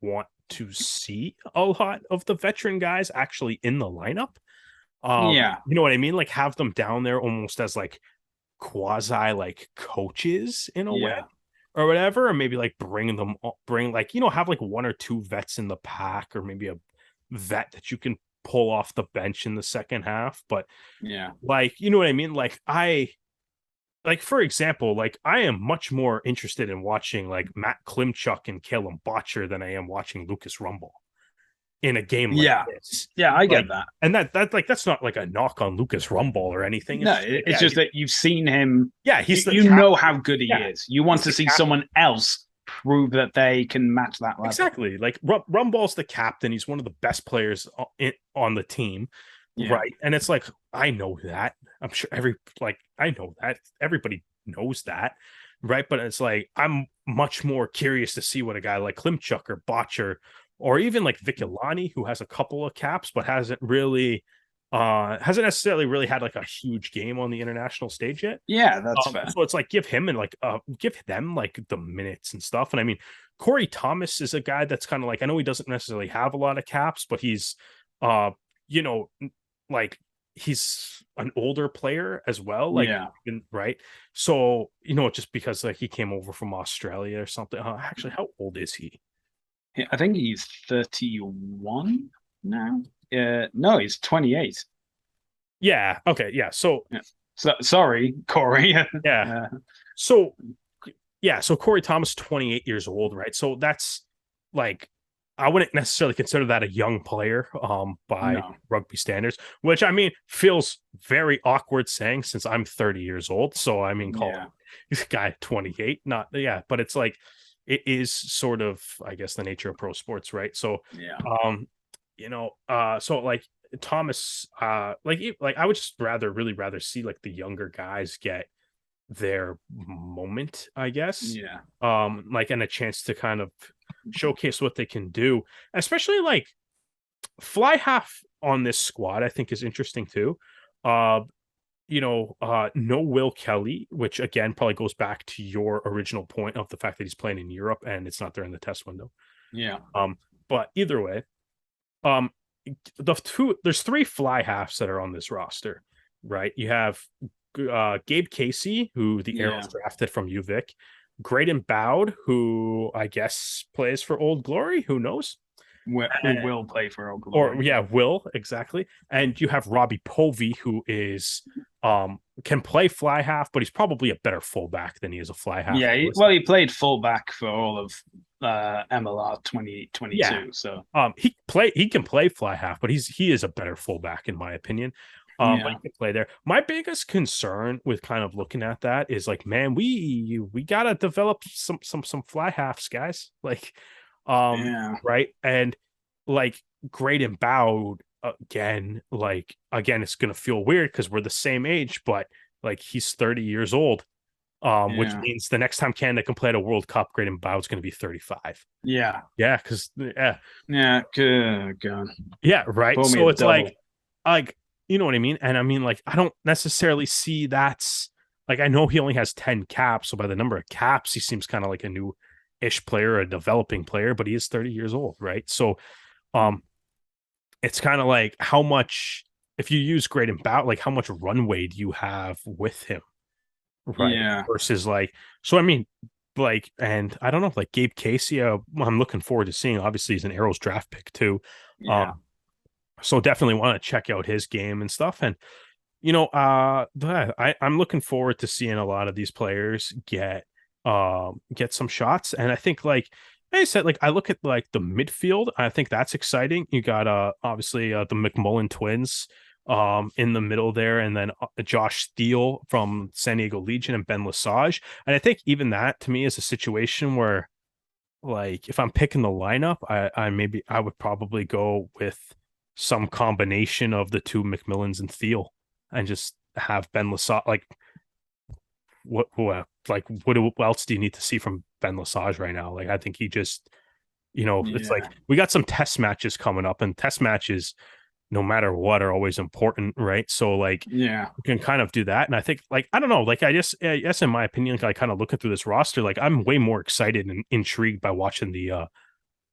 want to see a lot of the veteran guys actually in the lineup. Yeah. You know what I mean? Like have them down there almost as like quasi like coaches in a way Yeah. or whatever, or maybe like bring like have like one or two vets in the pack, or maybe a vet that you can pull off the bench in the second half. But Yeah. like you know what I mean? Like for example, like I am much more interested in watching like Matt Klimchuk and Caleb Botcher than I am watching Lucas Rumble in a game like Yeah. this. Yeah, I Like, get that. and that's not like a knock on Lucas Rumble or anything. It's No, just like, it's just that you've seen him. he's the You know how good he yeah, is. You want he's to the see captain. someone else prove that they can match that level. Exactly. Like Rumball's the captain. He's one of the best players on the team, Yeah. right? And it's like I know that. I'm sure I know that everybody knows that, right? But it's like I'm much more curious to see what a guy like Klimchuk or Botcher or even like Vikilani, who has a couple of caps but hasn't necessarily really had like a huge game on the international stage yet. Yeah, that's fair. So it's like give them like the minutes and stuff. And I mean, Corey Thomas is a guy that's kind of like I know he doesn't necessarily have a lot of caps, but he's you know like he's an older player as well, like Yeah. right. So just because like he came over from Australia or something. Actually, how old is he? I think he's 31 now. No, he's 28. Yeah. Okay. Yeah. So Yeah. So sorry, Corey. yeah. So so Corey Thomas, 28 years old, right? So that's like I wouldn't necessarily consider that a young player by No. rugby standards, which I mean feels very awkward saying since I'm 30 years old. So I mean call this guy 28, not but it's like it is sort of I guess the nature of pro sports, right? So Yeah. so like Thomas like I would just really rather see like the younger guys get their moment, I guess. Yeah. Like and a chance to kind of showcase what they can do, especially like fly half on this squad, I think is interesting too. No Will Kelly, which again probably goes back to your original point of the fact that he's playing in Europe and it's not there in the test window. Yeah. But either way, there's three fly halves that are on this roster, right? You have Gabe Casey, who the Arrows drafted from UVic, Graydon Bowd, who I guess plays for Old Glory. Who knows? Who will play for Old Glory? Or will exactly. And you have Robbie Povey, who is can play fly half, but he's probably a better fullback than he is a fly half. Yeah, he played fullback for all of MLR 2022. Yeah. So he can play fly half, but he is a better fullback in my opinion. But he can play there. My biggest concern with kind of looking at that is like, man, we gotta develop some fly halves, guys. Like, right, and like Graydon Bowd again. It's gonna feel weird because we're the same age, but like he's 30 years old. Which means the next time Canada can play at a World Cup, Graydon Bowd's going to be 35. Yeah. Yeah, because Yeah, good God. Yeah, right. So it's double. Like, like, you know what I mean? And I mean, like, I don't necessarily see that's like, I know he only has 10 caps. So by the number of caps, he seems kind of like a new ish player, a developing player, but he is 30 years old, right? So, um, it's kind of like how much, if you use great and bout, like how much runway do you have with him, right? Yeah. Versus like, so I mean, like, and I don't know, like Gabe Casey, I'm looking forward to seeing. Obviously, he's an Arrows draft pick too. Yeah. So definitely want to check out his game and stuff. And I'm looking forward to seeing a lot of these players get some shots. And I think like I said, like I look at like the midfield, I think that's exciting. You got obviously the McMullen twins in the middle there, and then Josh Steele from San Diego Legion and Ben Lesage. And I think even that to me is a situation where like if I'm picking the lineup, I would probably go with some combination of the two McMillans and Thiel and just have Ben Lesage like what else do you need to see from Ben Lesage right now? Like I think he just it's like Yeah. we got some test matches coming up, and test matches no matter what are always important, right? So like Yeah. you can kind of do that. And I think like I don't know, like I guess in my opinion, like, I kind of looking through this roster, like I'm way more excited and intrigued by watching the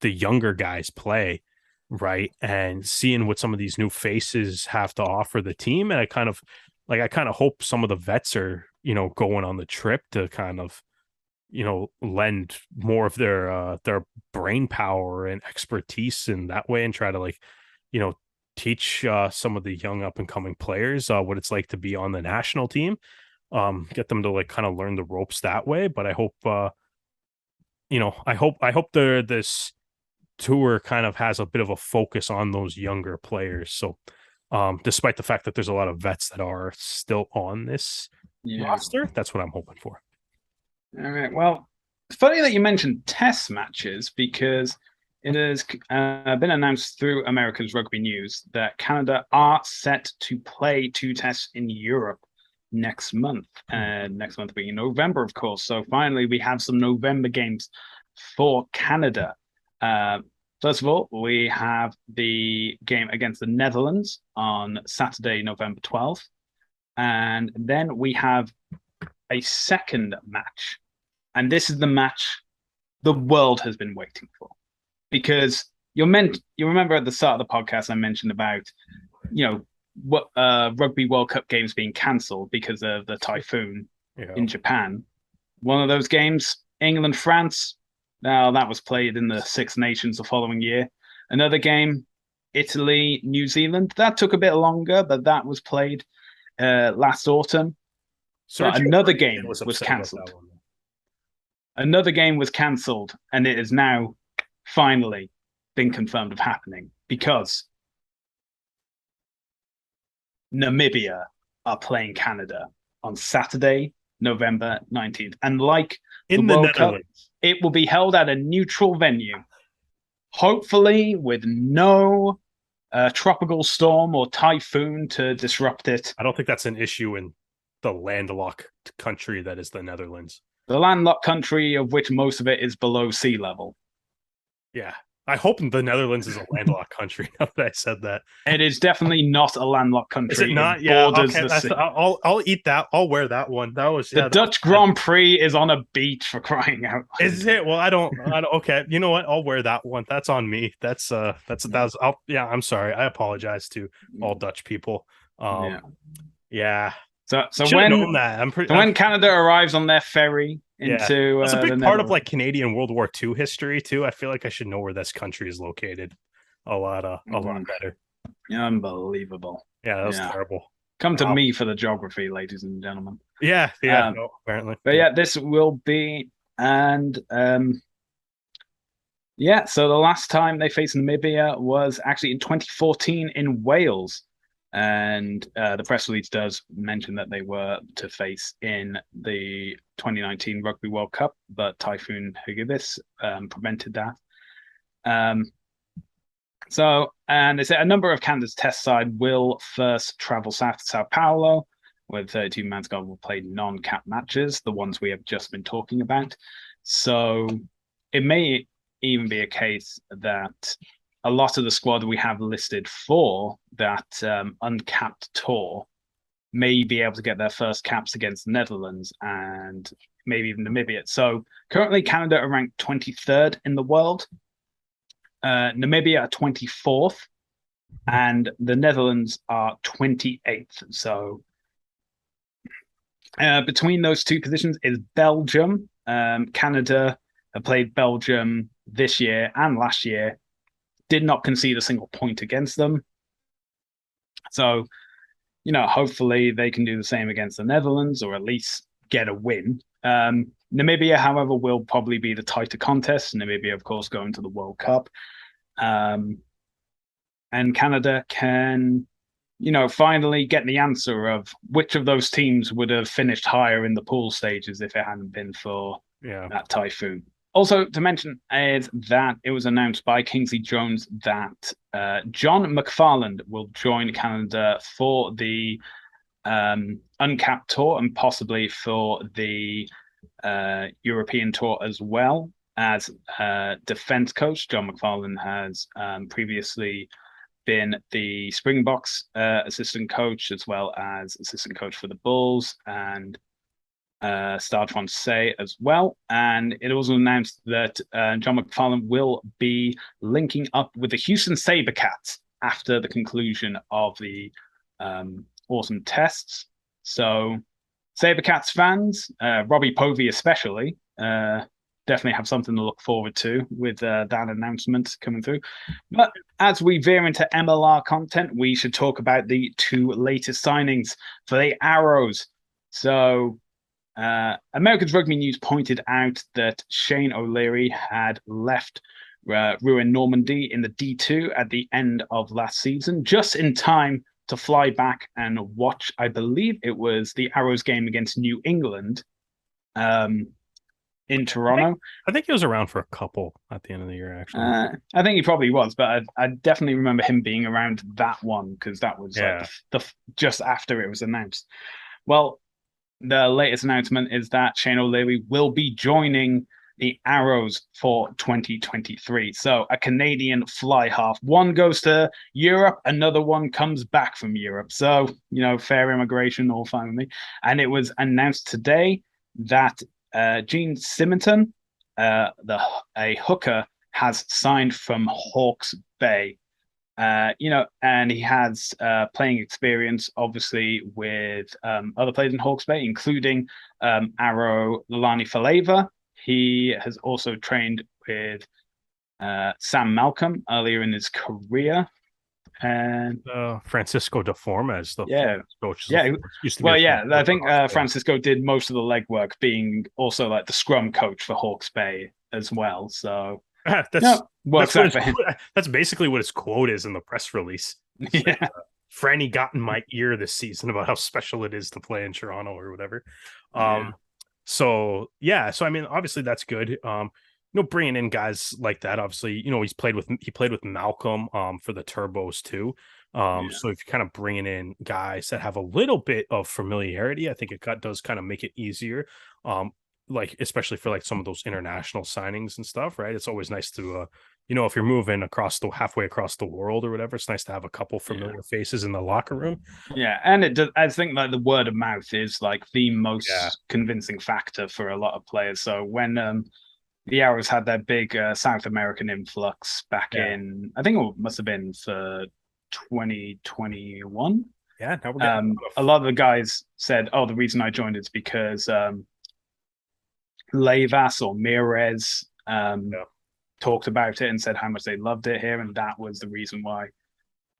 younger guys play, right? And seeing what some of these new faces have to offer the team. And I kind of hope some of the vets are, going on the trip to kind of, lend more of their brain power and expertise in that way and try to like, you know, teach some of the young up and coming players what it's like to be on the national team. Get them to like kind of learn the ropes that way. But I hope I hope this tour kind of has a bit of a focus on those younger players. So, despite the fact that there's a lot of vets that are still on this Yeah. roster, that's what I'm hoping for. All right. Well, it's funny that you mentioned test matches because it has been announced through Americas Rugby News that Canada are set to play two tests in Europe next month. And next month being November, of course. So finally, we have some November games for Canada. Uh, First of all, we have the game against the Netherlands on Saturday, November 12th. And then we have a second match. And this is the match the world has been waiting for. Because you remember at the start of the podcast I mentioned about, what Rugby World Cup games being cancelled because of the typhoon in Japan. One of those games, England France. Now that was played in the Six Nations the following year. Another game, Italy New Zealand. That took a bit longer, but that was played last autumn. But another game was cancelled. Another game was cancelled, and it is now finally been confirmed of happening because Namibia are playing Canada on Saturday, November 19th. And like in the World Cup, it will be held at a neutral venue, hopefully with no tropical storm or typhoon to disrupt it. I don't think that's an issue in the landlocked country that is the Netherlands. The landlocked country of which most of it is below sea level. Yeah. I hope the Netherlands is a landlocked country. Now that I said that, it is definitely not a landlocked country. Is it not? Yeah, okay. I'll eat that. I'll wear that one. That was the Dutch Grand Prix is on a beach for crying out. Is it? Well, I don't. Okay, you know what? I'll wear that one. That's on me. That's. I'm sorry. I apologize to all Dutch people. Yeah. So when Canada arrives on their ferry into that's a big part of like Canadian World War II history too. I feel like I should know where this country is located a lot better. Unbelievable. Yeah, that was terrible. Come to me for the geography, ladies and gentlemen. Yeah, apparently. But this will be so the last time they faced Namibia was actually in 2014 in Wales. And the press release does mention that they were to face in the 2019 Rugby World Cup, but Typhoon Hagibis prevented that. And they say a number of Canada's test side will first travel south to Sao Paulo, where the 32 man squad will play non-cap matches, the ones we have just been talking about. So it may even be a case that a lot of the squad we have listed for that uncapped tour may be able to get their first caps against the Netherlands and maybe even Namibia. So currently, Canada are ranked 23rd in the world, Namibia are 24th, and the Netherlands are 28th. So between those two positions is Belgium. Canada have played Belgium this year and last year, did not concede a single point against them. So, hopefully they can do the same against the Netherlands or at least get a win. Namibia, however, will probably be the tighter contest. Namibia, of course, going to the World Cup. And Canada can, finally get the answer of which of those teams would have finished higher in the pool stages if it hadn't been for that typhoon. Also, to mention is that it was announced by Kingsley Jones that John McFarland will join Canada for the uncapped tour and possibly for the European tour as well as defense coach. John McFarland has previously been the Springboks assistant coach as well as assistant coach for the Bulls and Stade Francais as well. And it also announced that John McFarland will be linking up with the Houston Sabercats after the conclusion of the autumn tests. So Sabercats fans, Robbie Povey especially, definitely have something to look forward to with that announcement coming through. But as we veer into MLR content, we should talk about the two latest signings for the Arrows. So Americas Rugby News pointed out that Shane O'Leary had left Rouen Normandy in the D2 at the end of last season, just in time to fly back and watch, I believe it was the Arrows game against New England in Toronto. I think he was around for a couple at the end of the year, actually. I think he probably was, but I definitely remember him being around that one because that was like just after it was announced. Well, the latest announcement is that Shane O'Leary will be joining the Arrows for 2023. So a Canadian fly half. One goes to Europe, another one comes back from Europe. So, fair immigration, all fine with me. And it was announced today that Gene Simonton, a hooker, has signed from Hawke's Bay. And he has playing experience, obviously, with other players in Hawke's Bay, including Arrow Lani Faleva. He has also trained with Sam Malcolm earlier in his career. And Francisco de Formes, the coach. I think Francisco did most of the legwork, being also like the scrum coach for Hawke's Bay as well. So that's basically what his quote is in the press release. It's Franny got in my ear this season about how special it is to play in Toronto or whatever. So I mean, obviously that's good. Bringing in guys like that, obviously, he played with Malcolm for the Turbos too. So if you're kind of bringing in guys that have a little bit of familiarity, I think it does kind of make it easier. Like especially for like some of those international signings and stuff, right? It's always nice to if you're moving halfway across the world or whatever, it's nice to have a couple familiar faces in the locker room. Yeah, and it does. I think like the word of mouth is like the most convincing factor for a lot of players. So when the Arrows had their big South American influx back in, I think it must have been for 2021. Yeah, now we're getting a lot of the guys said, "Oh, the reason I joined is because Levas or Mires talked about it and said how much they loved it here, and that was the reason why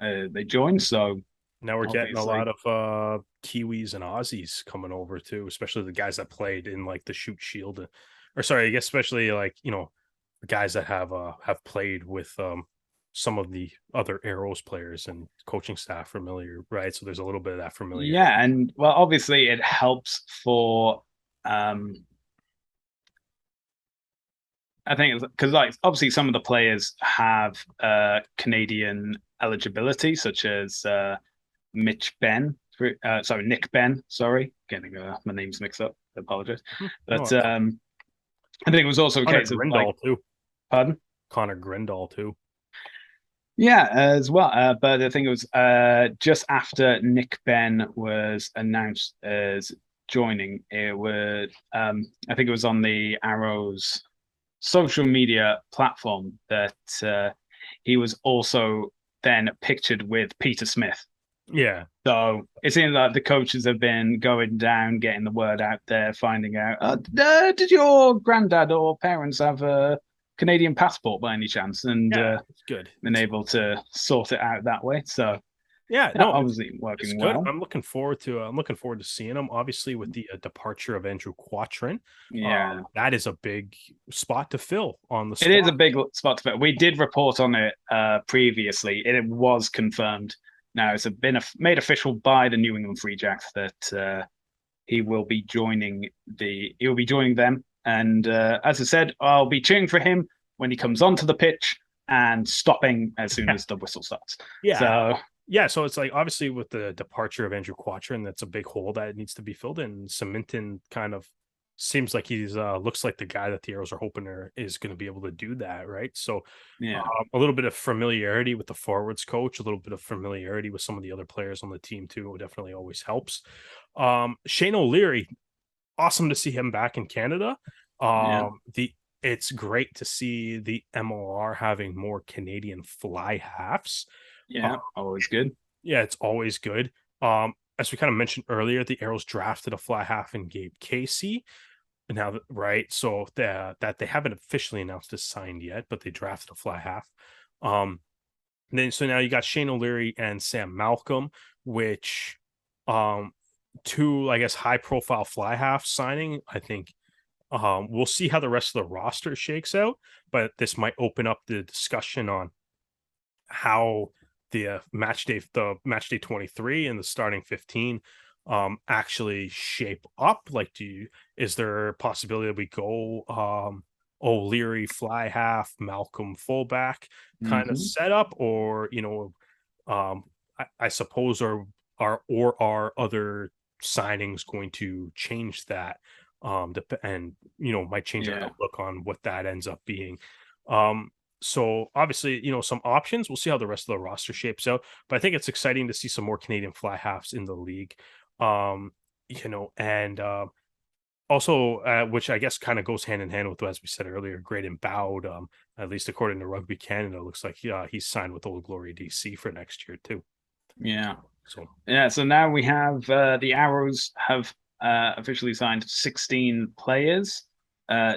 they joined." So now we're getting a lot of Kiwis and Aussies coming over too, especially the guys that played in like the Shoot Shield, or sorry, I guess especially like the guys that have played with some of the other Arrows players and coaching staff familiar, right? So there's a little bit of that familiarity. Yeah, and well, obviously it helps for I think because like obviously some of the players have Canadian eligibility, such as Nick Ben. Sorry, getting my names mixed up. I apologize. But I think it was also a case of Grindal too. Pardon? Connor Grindal too. Yeah, as well. But I think it was just after Nick Ben was announced as joining. It was I think it was on the Arrows social media platform that he was also then pictured with Peter Smith. Yeah. So it seems like the coaches have been going down, getting the word out there, finding out, did your granddad or parents have a Canadian passport by any chance? And Yeah, it's good. been able to sort it out that way. So Yeah, yeah, no, obviously it's working good. well. I'm looking forward to seeing him. Obviously, with the departure of Andrew Quattrin, Yeah, that is a big spot to fill on the it is squad. a big spot to fit. We did report on it previously. It was confirmed. Now it's been made official by the New England Free Jacks that he will be joining them. And as I said, I'll be cheering for him when he comes onto the pitch and stopping as soon as the whistle starts. Yeah, So yeah. So it's like obviously with the departure of Andrew Quattrin, that's a big hole that needs to be filled in. Cementon kind of seems like he's looks like the guy that the Arrows are hoping is going to be able to do that, right? So yeah, a little bit of familiarity with the forwards coach, a little bit of familiarity with some of the other players on the team too, definitely always helps. Shane O'Leary, awesome to see him back in Canada. yeah, The It's great to see the MLR having more Canadian fly halves. Uh, yeah. Always good. yeah, it's always good. As we kind of mentioned earlier, the Arrows drafted a fly half in Gabe Casey. Now, right? So that they haven't officially announced as signed yet, but they drafted a fly half. Um, then so now you got Shane O'Leary and Sam Malcolm, which um two, I guess, high profile fly half signing. I think we'll see how the rest of the roster shakes out, but this might open up the discussion on how the match day 23 and the starting 15 actually shape up. Like, is there a possibility that we go O'Leary fly half, Malcolm fullback kind of Hmm. setup, or I suppose are other signings going to change that, and might change our Yeah, outlook on what that ends up being. um so obviously, some options. We'll see how the rest of the roster shapes out, but I think it's exciting to see some more Canadian fly halves in the league. And also, which I guess kind of goes hand in hand with, as we said earlier, Graydon Bowd, at least according to Rugby Canada, looks like he's signed with Old Glory DC for next year too. yeah, So yeah. So now we have the Arrows have officially signed 16 players. Uh,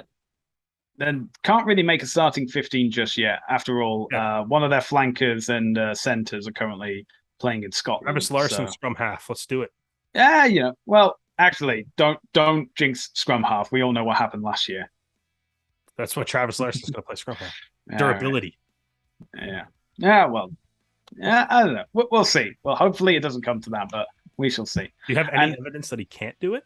then can't really make a starting 15 just yet. After all, yeah, one of their flankers and centers are currently playing in Travis Scotland. Larson, So scrum half. Let's do it. yeah, well, actually, don't jinx scrum half. We all know what happened last year. That's what Travis Larson's going to play scrum half. All right. Durability. Yeah. Yeah. Well. Yeah. I don't know. We'll see. Well, hopefully it doesn't come to that, but we shall see. Do you have any And evidence that he can't do it?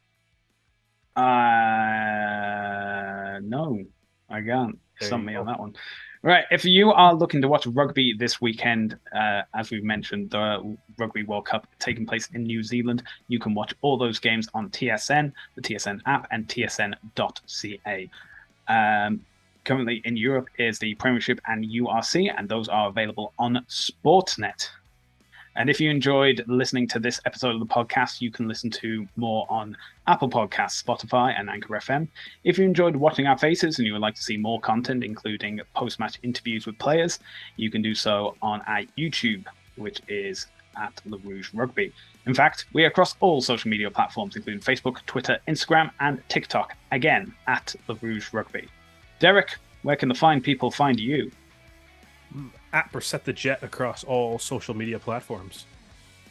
no, I can't. There Stump you me on go. that one. Right. If you are looking to watch rugby this weekend, as we've mentioned, the Rugby World Cup taking place in New Zealand, you can watch all those games on TSN, the TSN app, and tsn.ca. Currently in Europe is the Premiership and URC, and those are available on Sportsnet. And if you enjoyed listening to this episode of the podcast, you can listen to more on Apple Podcasts, Spotify, and Anchor FM. If you enjoyed watching our faces and you would like to see more content, including post-match interviews with players, you can do so on our YouTube, which is at Rouge Rugby. In fact, we are across all social media platforms, including Facebook, Twitter, Instagram, and TikTok, again, at Rouge Rugby. Derek, where can the fine people find you? At Brissette the Jet across all social media platforms.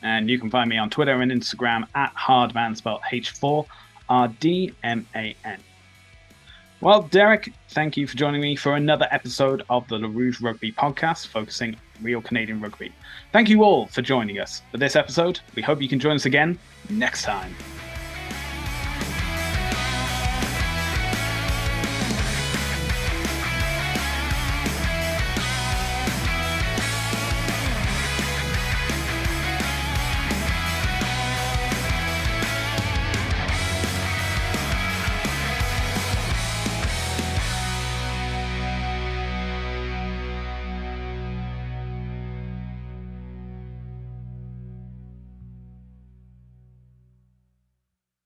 And you can find me on Twitter and Instagram at Hardman, spelled H4RDMAN. Well, Derek, thank you for joining me for another episode of the Rouge Rugby podcast, focusing on real Canadian rugby. Thank you all for joining us for this episode. We hope you can join us again next time.